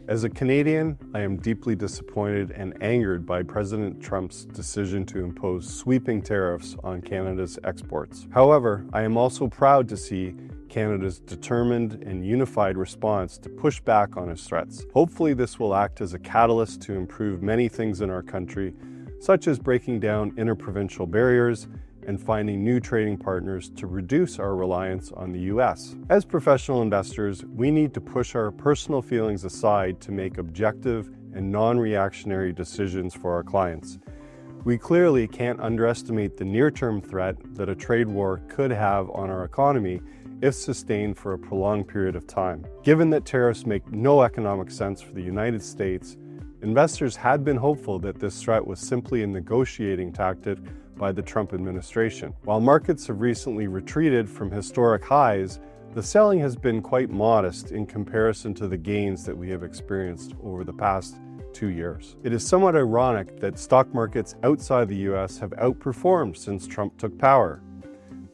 As a Canadian, I am deeply disappointed and angered by President Trump's decision to impose sweeping tariffs on Canada's exports. However, I am also proud to see Canada's determined and unified response to push back on his threats. Hopefully, this will act as a catalyst to improve many things in our country, such as breaking down interprovincial barriers and finding new trading partners to reduce our reliance on the US. As professional investors, we need to push our personal feelings aside to make objective and non-reactionary decisions for our clients. We clearly can't underestimate the near-term threat that a trade war could have on our economy if sustained for a prolonged period of time. Given that tariffs make no economic sense for the United States, investors had been hopeful that this threat was simply a negotiating tactic by the Trump administration. While markets have recently retreated from historic highs, the selling has been quite modest in comparison to the gains that we have experienced over the past 2 years. It is somewhat ironic that stock markets outside the US have outperformed since Trump took power.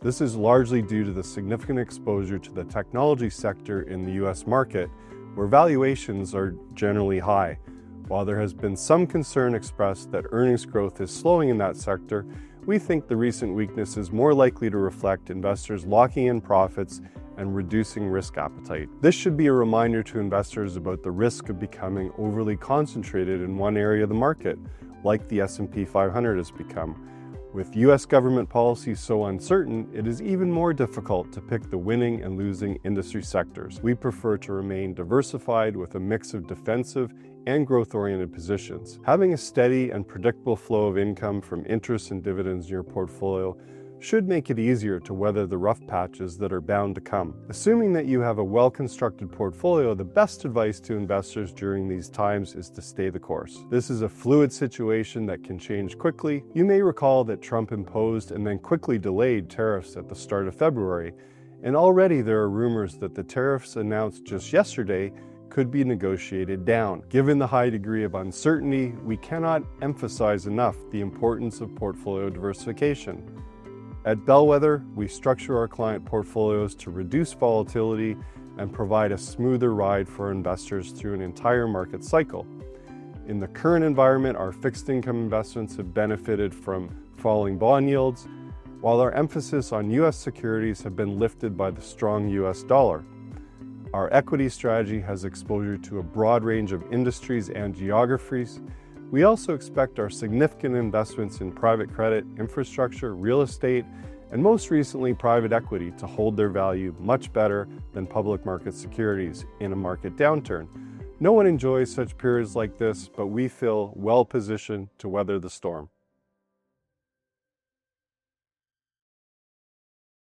This is largely due to the significant exposure to the technology sector in the US market, where valuations are generally high. While there has been some concern expressed that earnings growth is slowing in that sector, we think the recent weakness is more likely to reflect investors locking in profits and reducing risk appetite. This should be a reminder to investors about the risk of becoming overly concentrated in one area of the market, like the S&P 500 has become. With US government policy so uncertain, it is even more difficult to pick the winning and losing industry sectors. We prefer to remain diversified with a mix of defensive and growth-oriented positions. Having a steady and predictable flow of income from interest and dividends in your portfolio should make it easier to weather the rough patches that are bound to come. Assuming that you have a well-constructed portfolio, the best advice to investors during these times is to stay the course. This is a fluid situation that can change quickly. You may recall that Trump imposed and then quickly delayed tariffs at the start of February, and already there are rumors that the tariffs announced just yesterday could be negotiated down. Given the high degree of uncertainty, we cannot emphasize enough the importance of portfolio diversification. At Bellwether, we structure our client portfolios to reduce volatility and provide a smoother ride for investors through an entire market cycle. In the current environment, our fixed income investments have benefited from falling bond yields, while our emphasis on US securities have been lifted by the strong US dollar. Our equity strategy has exposure to a broad range of industries and geographies. We also expect our significant investments in private credit, infrastructure, real estate, and most recently private equity to hold their value much better than public market securities in a market downturn. No one enjoys such periods like this, but we feel well positioned to weather the storm.